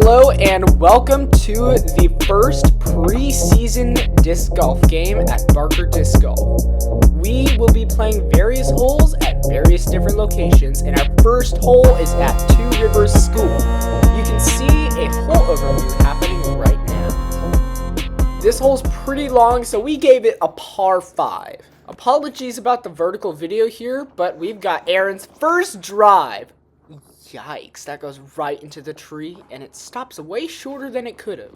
Hello and welcome to the first preseason disc golf game at Barker Disc Golf. We will be playing various holes at various different locations, and our first hole is at Two Rivers School. You can see a hole overview happening right now. This hole's pretty long, so we gave it a par 5. Apologies about the vertical video here, but we've got Aaron's first drive. Yikes, that goes right into the tree, and it stops way shorter than it could have.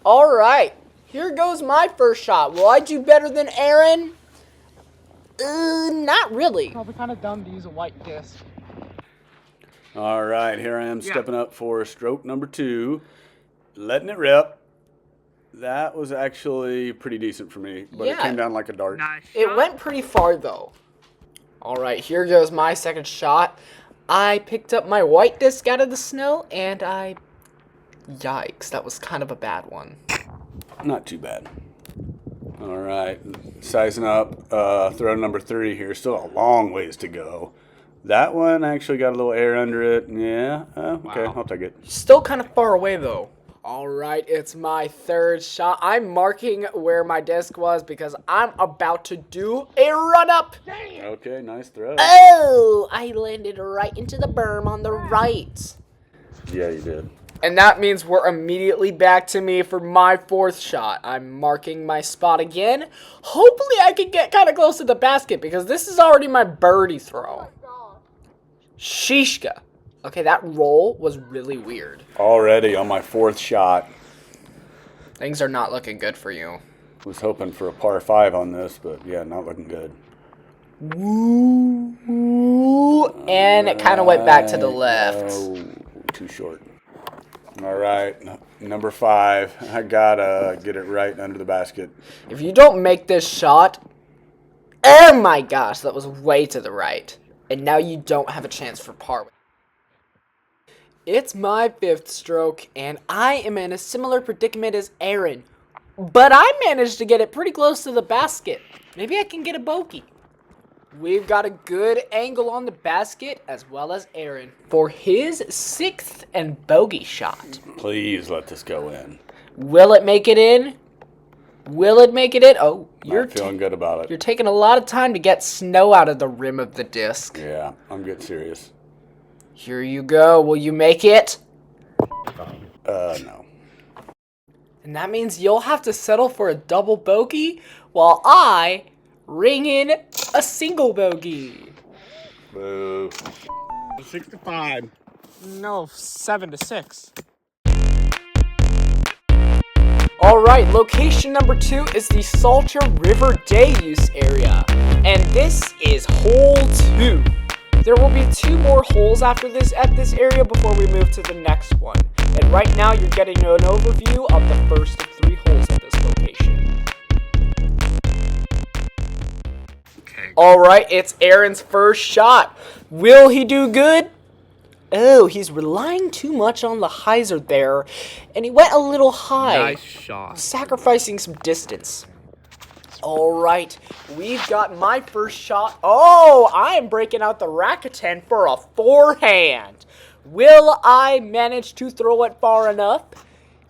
Alright, here goes my first shot. Will I do better than Aaron? Not really. Probably kind of dumb to use a white disc. Alright, here I am stepping up for stroke number 2. Letting it rip. That was actually pretty decent for me, but it came down like a dart. Nice. It went pretty far, though. Alright, here goes my second shot. I picked up my white disc out of the snow, and yikes, that was kind of a bad one. Not too bad. All right, sizing up, throw number 3 here. Still a long ways to go. That one actually got a little air under it. Yeah, okay, I'll take it. Still kind of far away, though. All right, it's my third shot. I'm marking where my disc was because I'm about to do a run-up. Okay, nice throw. Oh, I landed right into the berm on the right. Yeah, you did. And that means we're immediately back to me for my fourth shot. I'm marking my spot again. Hopefully I can get kind of close to the basket because this is already my birdie throw. Shishka. Okay, that roll was really weird. Already on my 4th shot. Things are not looking good for you. Was hoping for a par 5 on this, but yeah, not looking good. Woo! And it kind of went back to the left. Oh, too short. All right, number 5. I gotta get it right under the basket. If you don't make this shot, oh my gosh, that was way to the right. And now you don't have a chance for par. It's my 5th stroke, and I am in a similar predicament as Aaron. But I managed to get it pretty close to the basket. Maybe I can get a bogey. We've got a good angle on the basket, as well as Aaron, for his 6th and bogey shot. Please let this go in. Will it make it in? Will it make it in? Oh, you're feeling good about it. You're taking a lot of time to get snow out of the rim of the disc. Yeah, I'm getting serious. Here you go. Will you make it? No. And that means you'll have to settle for a double bogey while I ring in a single bogey. Boo. 6-5. No, 7-6. Alright, location number 2 is the Salter River Day Use area. And this is hole 2. There will be 2 more holes after this at this area before we move to the next one. And right now you're getting an overview of the first of 3 holes at this location. Okay. Alright, it's Aaron's first shot. Will he do good? Oh, he's relying too much on the hyzer there, and he went a little high. Nice shot. Sacrificing some distance. Alright, we've got my first shot. Oh, I am breaking out the Rakuten for a forehand. Will I manage to throw it far enough?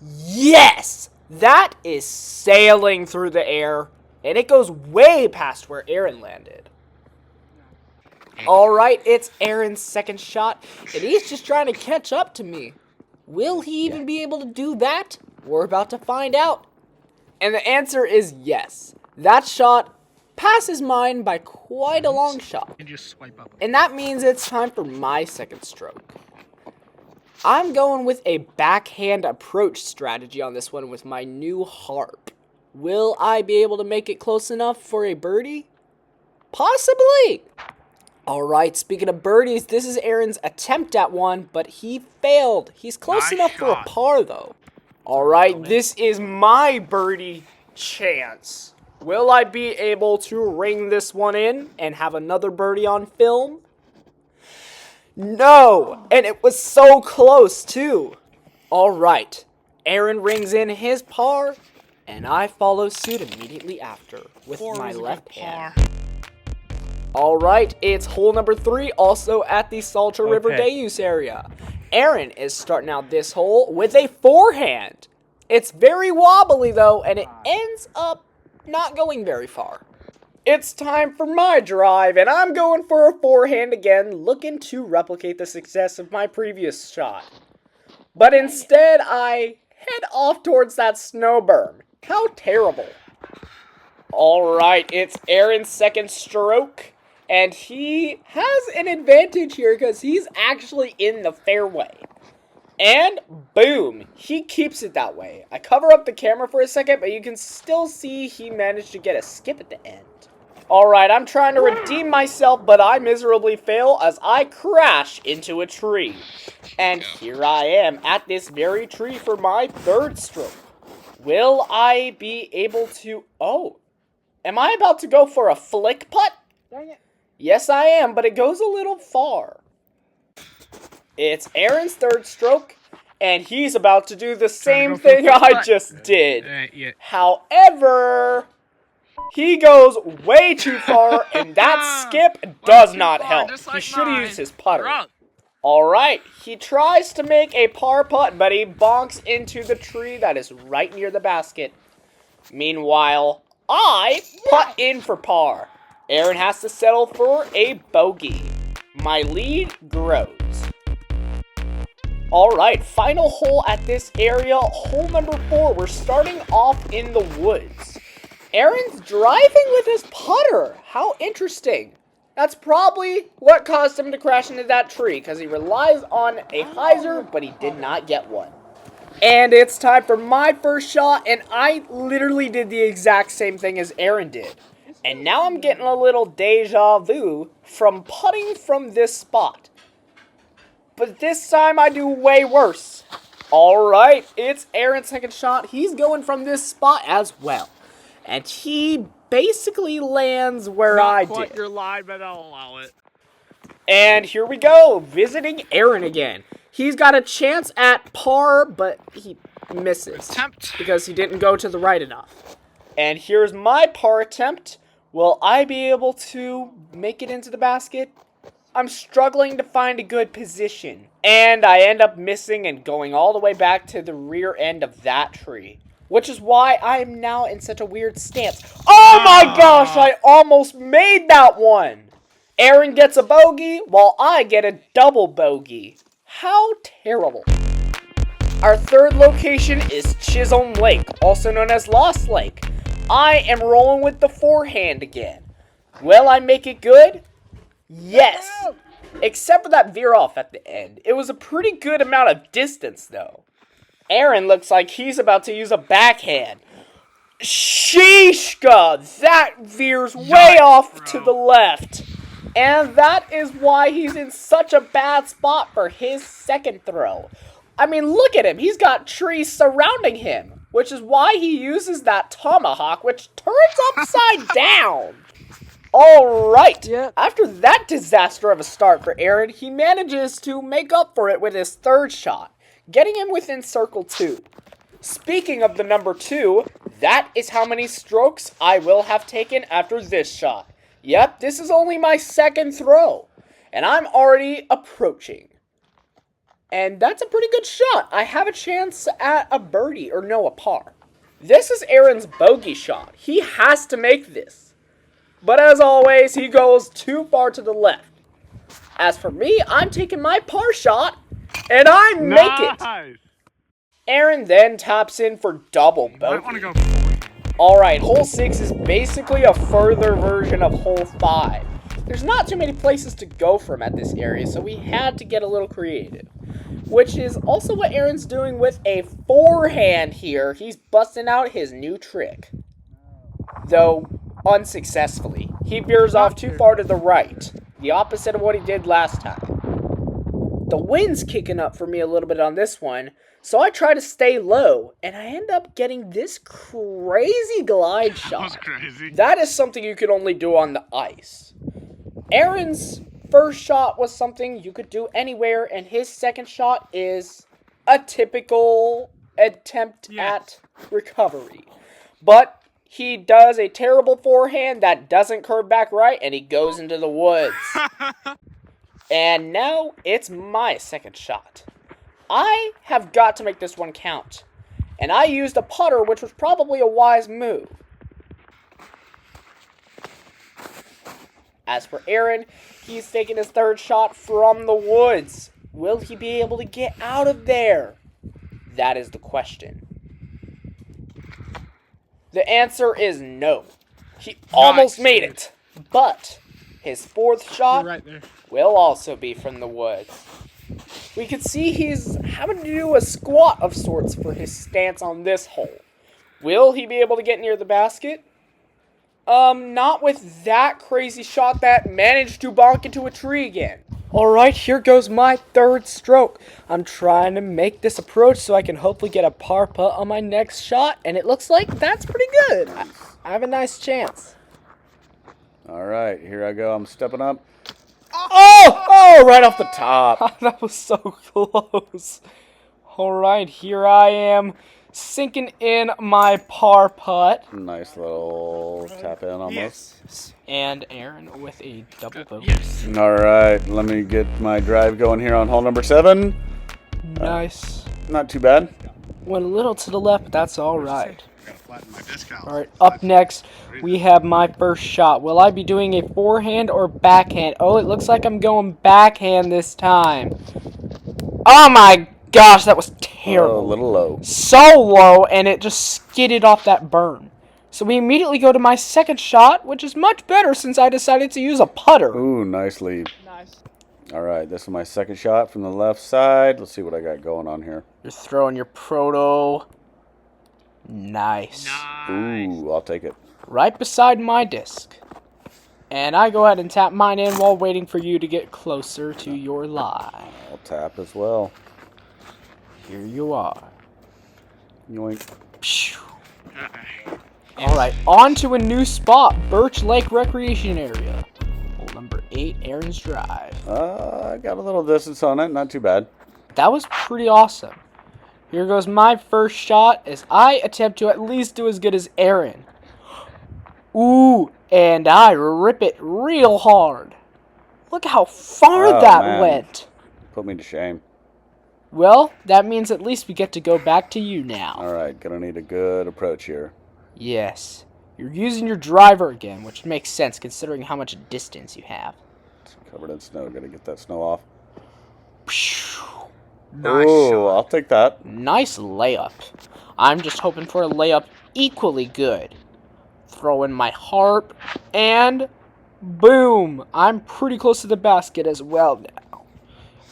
Yes! That is sailing through the air, and it goes way past where Aaron landed. Alright, it's Aaron's second shot, and he's just trying to catch up to me. Will he even be able to do that? We're about to find out. And the answer is yes. That shot passes mine by quite a long shot. And just swipe up. And that means it's time for my second stroke. I'm going with a backhand approach strategy on this one with my new harp. Will I be able to make it close enough for a birdie? Possibly. Alright, speaking of birdies, this is Aaron's attempt at one, but he failed. He's close enough for a par, though. Alright, this is my birdie chance. Will I be able to ring this one in and have another birdie on film? No! And it was so close, too. Alright, Aaron rings in his par, and I follow suit immediately after with my left hand. Alright, it's hole number 3, also at the Salter River Day Use area. Aaron is starting out this hole with a forehand. It's very wobbly, though, and it ends up not going very far. It's time for my drive, and I'm going for a forehand again, looking to replicate the success of my previous shot. But instead, I head off towards that snow berm. How terrible. Alright, it's Aaron's second stroke, and he has an advantage here because he's actually in the fairway. And boom, he keeps it that way. I cover up the camera for a second, but you can still see he managed to get a skip at the end. Alright, I'm trying to redeem myself, but I miserably fail as I crash into a tree. And here I am at this very tree for my third stroke. Will I be able to... Oh, am I about to go for a flick putt? Dang it. Yes, I am, but it goes a little far. It's Aaron's third stroke, and he's about to do the same thing I just did. However, he goes way too far, and that skip does not help. He should have used his putter. Alright, he tries to make a par putt, but he bonks into the tree that is right near the basket. Meanwhile, I putt in for par. Aaron has to settle for a bogey. My lead grows. Alright, final hole at this area, hole number 4. We're starting off in the woods. Aaron's driving with his putter. How interesting. That's probably what caused him to crash into that tree, because he relies on a hyzer, but he did not get one. And it's time for my first shot, and I literally did the exact same thing as Aaron did. And now I'm getting a little deja vu from putting from this spot. But this time I do way worse. Alright, it's Aaron's second shot. He's going from this spot as well. And he basically lands where I did. Not quite your line, but I'll allow it. And here we go, visiting Aaron again. He's got a chance at par, but he misses. Attempt. Because he didn't go to the right enough. And here's my par attempt. Will I be able to make it into the basket? I'm struggling to find a good position. And I end up missing and going all the way back to the rear end of that tree. Which is why I am now in such a weird stance. Oh my gosh, I almost made that one! Aaron gets a bogey, while I get a double bogey. How terrible. Our third location is Chisholm Lake, also known as Lost Lake. I am rolling with the forehand again. Will I make it good? Yes. Except for that veer off at the end. It was a pretty good amount of distance, though. Aaron looks like he's about to use a backhand. Sheeshka! That veers way off to the left. And that is why he's in such a bad spot for his second throw. I mean, look at him. He's got trees surrounding him, which is why he uses that tomahawk, which turns upside down. Alright, after that disaster of a start for Aaron, he manages to make up for it with his third shot, getting him within circle 2. Speaking of the number 2, that is how many strokes I will have taken after this shot. Yep, this is only my second throw, and I'm already approaching. And that's a pretty good shot. I have a chance at a birdie, or no, a par. This is Aaron's bogey shot. He has to make this. But as always, he goes too far to the left. As for me, I'm taking my par shot, and I make it. Aaron then taps in for double bogey. Alright, hole 6 is basically a further version of hole 5. There's not too many places to go from at this area, so we had to get a little creative. Which is also what Aaron's doing with a forehand here. He's busting out his new trick. Though unsuccessfully. He veers off too far to the right, the opposite of what he did last time. The wind's kicking up for me a little bit on this one, so I try to stay low, and I end up getting this crazy glide shot. That was crazy. That is something you can only do on the ice. Aaron's first shot was something you could do anywhere, and his second shot is a typical attempt at recovery. But he does a terrible forehand that doesn't curve back right, and he goes into the woods. And now it's my second shot. I have got to make this one count. And I used a putter, which was probably a wise move. As for Aaron, he's taking his third shot from the woods. Will he be able to get out of there? That is the question. The answer is no. He almost made it. But his fourth shot will also be from the woods. We can see he's having to do a squat of sorts for his stance on this hole. Will he be able to get near the basket? Not with that crazy shot that managed to bonk into a tree again. Alright, here goes my third stroke. I'm trying to make this approach so I can hopefully get a par putt on my next shot, and it looks like that's pretty good. I have a nice chance. Alright, here I go. I'm stepping up. Oh, Right off the top. that was so close. Alright, here I am sinking in my par putt. Nice little tap in almost. Yes. And Aaron with a double bogey. Yes. Alright, let me get my drive going here on hole number 7. Nice. Not too bad. Went a little to the left, but that's alright. I gotta flatten my disc out. Alright, up next, we have my first shot. Will I be doing a forehand or backhand? Oh, it looks like I'm going backhand this time. Oh my gosh, that was terrible. Oh, a little low. So low, and it just skidded off that burn. So we immediately go to my second shot, which is much better since I decided to use a putter. Ooh, nice lead. Nice. Alright, this is my second shot from the left side. Let's see what I got going on here. You're throwing your proto. Nice. Ooh, I'll take it. Right beside my disc. And I go ahead and tap mine in while waiting for you to get closer to your lie. I'll tap as well. Here you are. Yoink. Alright, on to a new spot. Birch Lake Recreation Area. Hole number 8, Aaron's Drive. I got a little distance on it. Not too bad. That was pretty awesome. Here goes my first shot as I attempt to at least do as good as Aaron. Ooh, and I rip it real hard. Look how far that man. went. Put me to shame. Well, that means at least we get to go back to you now. Alright, gonna need a good approach here. Yes. You're using your driver again, which makes sense considering how much distance you have. It's covered in snow. Gotta get that snow off. Nice Ooh, shot. I'll take that. Nice layup. I'm just hoping for a layup equally good. Throw in my harp, and boom! I'm pretty close to the basket as well now.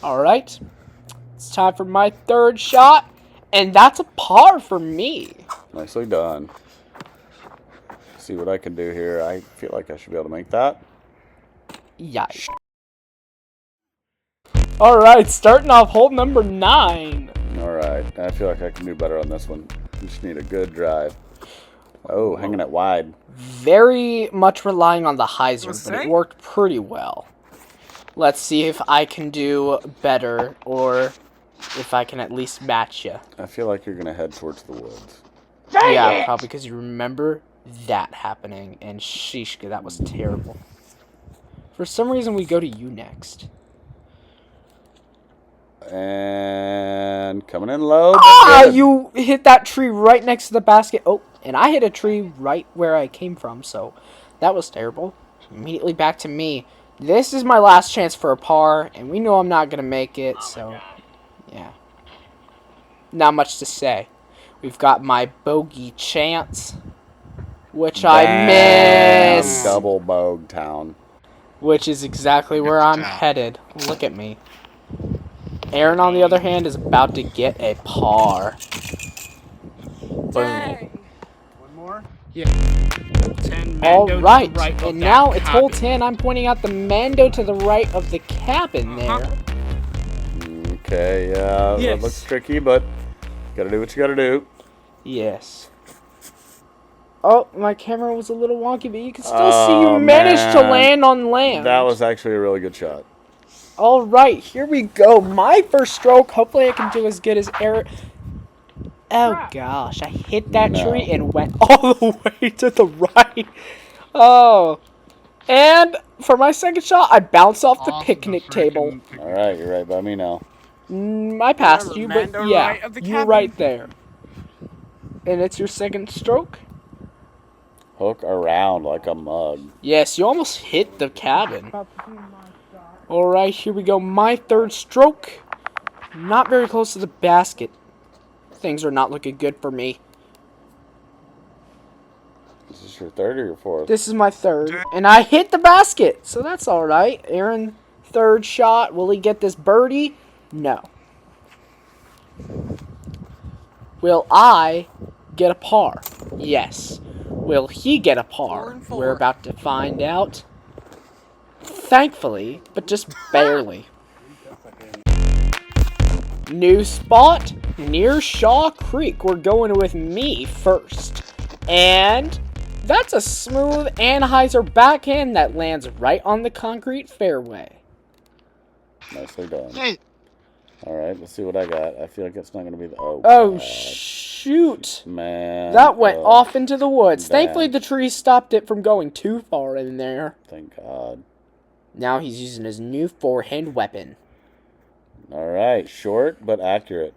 Alright. It's time for my third shot, and that's a par for me. Nicely done. See what I can do here. I feel like I should be able to make that. Yikes. Alright, starting off hole number 9. Alright, I feel like I can do better on this one. Just need a good drive. Oh, hanging it wide. Very much relying on the hyzer, but it worked pretty well. Let's see if I can do better, or if I can at least match you. I feel like you're going to head towards the woods. Yeah, probably because you remember that happening, and sheesh, that was terrible. For some reason, we go to you next. And coming in low. Ah, Good. you hit that tree right next to the basket. Oh, and I hit a tree right where I came from, so that was terrible. Immediately back to me. This is my last chance for a par, and we know I'm not going to make it, so yeah. Not much to say. We've got my bogey chance, which I missed. Double bog town. Which is exactly where I'm headed. Look at me. Aaron, on the other hand, is about to get a par. Boom. One more? Yeah. 10 All Mando to the right, right of and that now it's hole cabin. 10. I'm pointing out the Mando to the right of the cabin there. Okay, yeah, Yes. that looks tricky, but gotta do what you gotta do. Yes. Oh, my camera was a little wonky, but you can still see you managed to man. land on land. That was actually a really good shot. All right, here we go. My first stroke. Hopefully I can do as good as Eric. Oh, gosh. I hit that tree and went all the way to the right. Oh. And for my second shot, I bounced off the picnic table. All right, you're right by me now. I passed you, but Remember, yeah, right of the you're cabin. right there. And it's your second stroke? Hook around like a mug. Yes, you almost hit the cabin. Alright, here we go. My third stroke. Not very close to the basket. Things are not looking good for me. Is this your third or your fourth? This is my third. And I hit the basket. So that's alright. Aaron, third shot. Will he get this birdie? No. Will I get a par? Yes. Will he get a par? 4 and 4. We're about to find out. Thankfully, but just barely. New spot near Shaw Creek. We're going with me first. And that's a smooth Anheuser backhand that lands right on the concrete fairway. Nicely done. Hey. All right, let's see what I got. I feel like it's not going to be the... Oh, Oh, God. shoot. Man. That went off into the woods. Damn. Thankfully, the tree stopped it from going too far in there. Thank God. Now he's using his new forehand weapon. All right, short but accurate.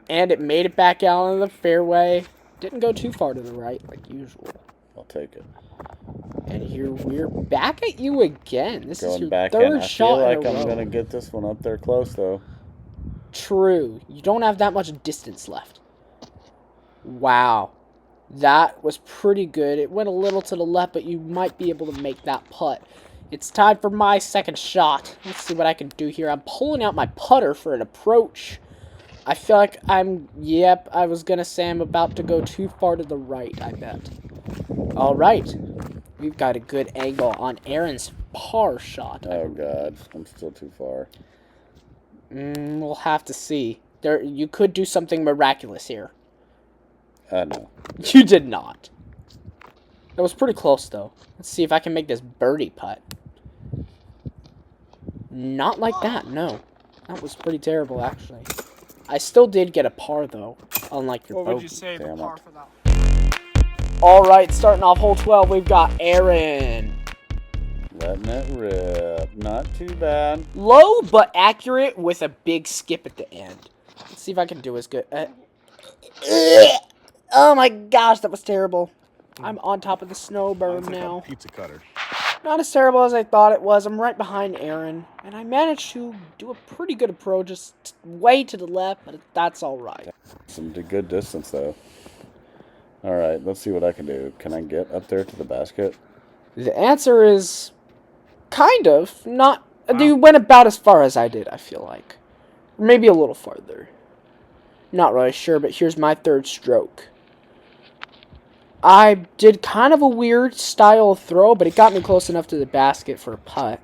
And it made it back out on the fairway. Didn't go too far to the right, like usual. I'll take it. And here we're back at you again. This is Going your back third in. I shot feel like in a I'm row. going to get this one up there close, though. True. You don't have that much distance left. Wow. That was pretty good. It went a little to the left, but you might be able to make that putt. It's time for my second shot. Let's see what I can do here. I'm pulling out my putter for an approach. I feel like yep, I was going to say I'm about to go too far to the right, I bet. All right. We've got a good angle on Aaron's par shot. Oh, God. I'm still too far. We'll have to see. You could do something miraculous here. No. You did not. That was pretty close, though. Let's see if I can make this birdie putt. Not like that, no. That was pretty terrible, actually. I still did get a par, though, unlike your bogey. What would you say the Damn par it. for that? Alright, starting off hole 12, we've got Aaron. Letting it rip. Not too bad. Low, but accurate with a big skip at the end. Let's see if I can do as good. Oh my gosh, that was terrible. I'm on top of the snow berm now. Pizza cutter. Not as terrible as I thought it was. I'm right behind Aaron. And I managed to do a pretty good approach, just way to the left, but that's alright. Some good distance, though. All right, let's see what I can do. Can I get up there to the basket? The answer is kind of. Not. You went about as far as I did, I feel like. Maybe a little farther. Not really sure, but here's my third stroke. I did kind of a weird style of throw, but it got me close enough to the basket for a putt.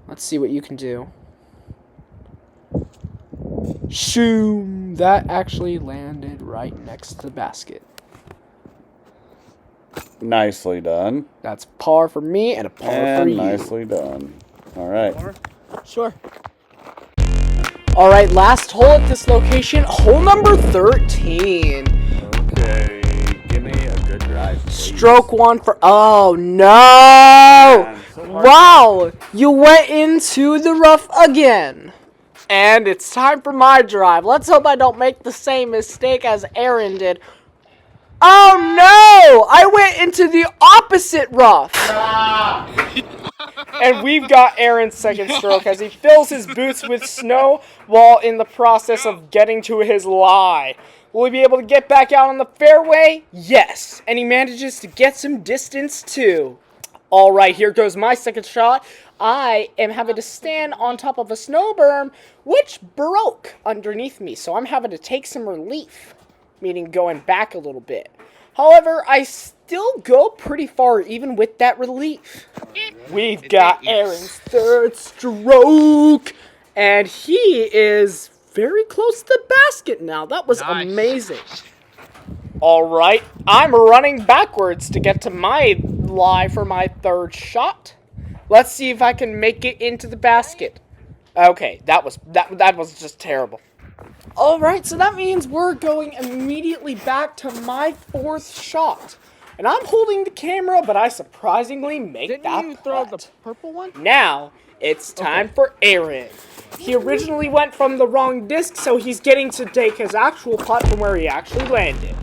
Let's see what you can do. Shoo! That actually landed right next to the basket. Nicely done. That's par for me and a par for you. Nicely done. All right. Sure. Alright, last hole at this location, hole number 13. Okay, give me a good drive, please. Stroke one for... Oh, no! Wow! You went into the rough again. And it's time for my drive. Let's hope I don't make the same mistake as Aaron did. Oh, no! I went into the opposite rough. And we've got Aaron's second stroke as he fills his boots with snow while in the process of getting to his lie. Will he be able to get back out on the fairway? Yes. And he manages to get some distance too. Alright, here goes my second shot. I am having to stand on top of a snow berm, which broke underneath me. So I'm having to take some relief, meaning going back a little bit. However, I still go pretty far even with that relief. We've got Aaron's third stroke. And he is very close to the basket now. That was amazing. Alright, I'm running backwards to get to my lie for my third shot. Let's see if I can make it into the basket. Okay, that was just terrible. Alright, so that means we're going immediately back to my fourth shot. And I'm holding the camera, but I surprisingly make that Didn't you throw putt. the purple one? Now, it's time for Aaron. He originally went from the wrong disc, so he's getting to take his actual putt from where he actually landed.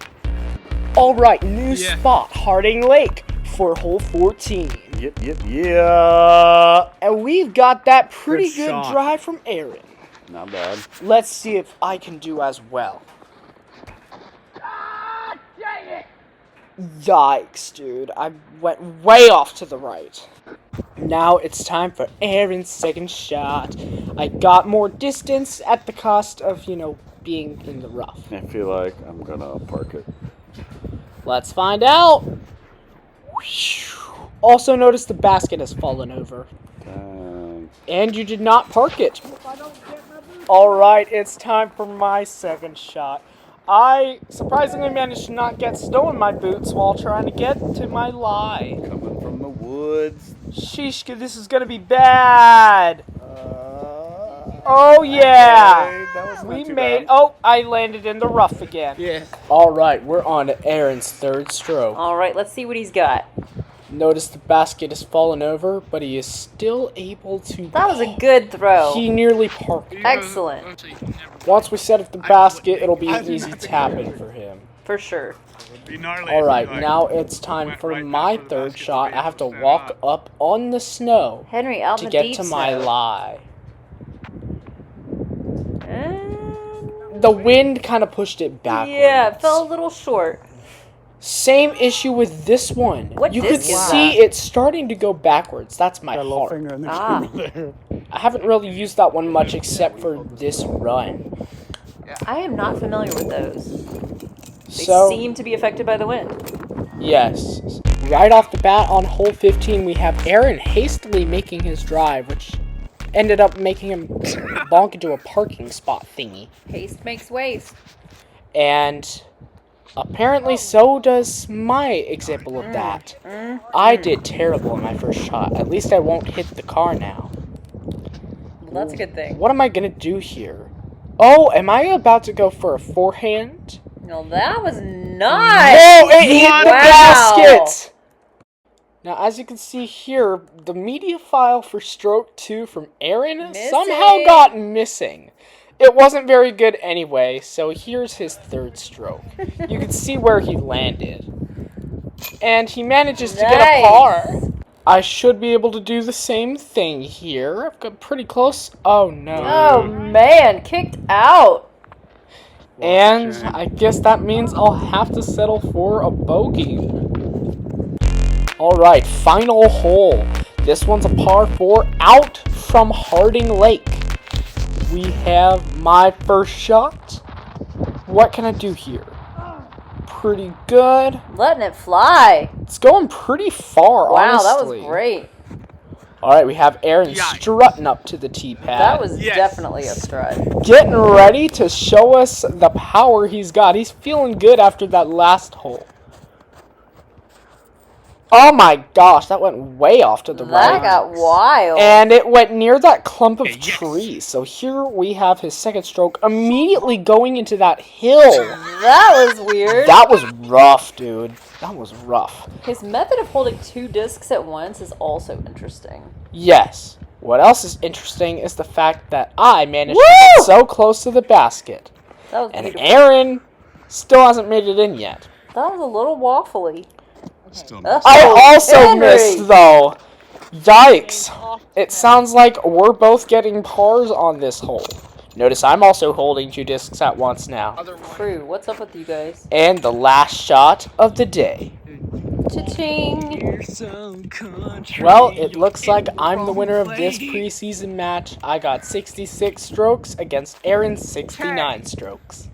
Alright, new spot, Harding Lake for hole 14. Yeah. And we've got that pretty Good good shot. drive from Aaron. Not bad. Let's see if I can do as well. Yikes, dude. I went way off to the right. Now it's time for Aaron's second shot. I got more distance at the cost of, being in the rough. I feel like I'm gonna park it. Let's find out. Also notice the basket has fallen over. Dang. And you did not park it. Alright, it's time for my second shot. I surprisingly managed to not get snow in my boots while trying to get to my lie. Coming from the woods. Sheesh, this is gonna be bad. Oh yeah, Okay, that was not we too made. bad. Oh, I landed in the rough again. Yeah. All right, we're on to Aaron's third stroke. All right, let's see what he's got. Notice the basket has fallen over, but he is still able to. That was a good throw. He nearly parked. Excellent. Once we set up the basket, it'll be an easy tap-in for him. For sure. All right, now it's time for my third shot. I have to walk up on the snow Henry out to in the get deep to my snow. lie. And The wind kind of pushed it backwards. yeah, it fell a little short. Same issue with this one. What You disc could is see that? it's starting to go backwards. That's my Got a little heart. finger in the Ah. camera there. I haven't really used that one much except for this run. I am not familiar with those. They So, seem to be affected by the wind. yes. Right off the bat on hole 15, we have Aaron hastily making his drive, which ended up making him bonk into a parking spot thingy. Haste makes waste. And apparently so does my example of that. I did terrible in my first shot. At least I won't hit the car now. Well, that's a good thing. What am I going to do here? Oh, am I about to go for a forehand? No, that was nice. No, it hit the Wow. basket! Now, as you can see here, the media file for stroke 2 from Aaron somehow Missing. got missing. It wasn't very good anyway, so here's his third stroke. You can see where he landed. And he manages to get a Nice. par. I should be able to do the same thing here. I've got pretty close. Oh, no. Oh man, kicked out. And I guess that means I'll have to settle for a bogey. Alright, final hole. This one's a par 4 out from Harding Lake. We have my first shot. What can I do here? Pretty good. Letting it fly. It's going pretty far, Wow, honestly. that was great. Alright, we have Aaron Yikes. strutting up to the tee pad. That was Yes. definitely a stride. Getting ready to show us the power he's got. He's feeling good after that last hole. Oh my gosh, that went way off to the That right. got wild. And it went near that clump of Yes. trees. So here we have his second stroke immediately going into that hill. That was weird. That was rough, dude. That was rough. His method of holding two discs at once is also interesting. Yes. What else is interesting is the fact that I managed to Woo! get so close to the basket. That was And beautiful. Aaron still hasn't made it in yet. That was a little waffly. Still Oh, I also Henry. missed, though. Yikes. It sounds like we're both getting pars on this hole. Notice I'm also holding two discs at once now. True. What's up with you guys? And the last shot of the day. Cha-ching. Well, it looks like I'm the winner of this preseason match. I got 66 strokes against Aaron's 69 strokes.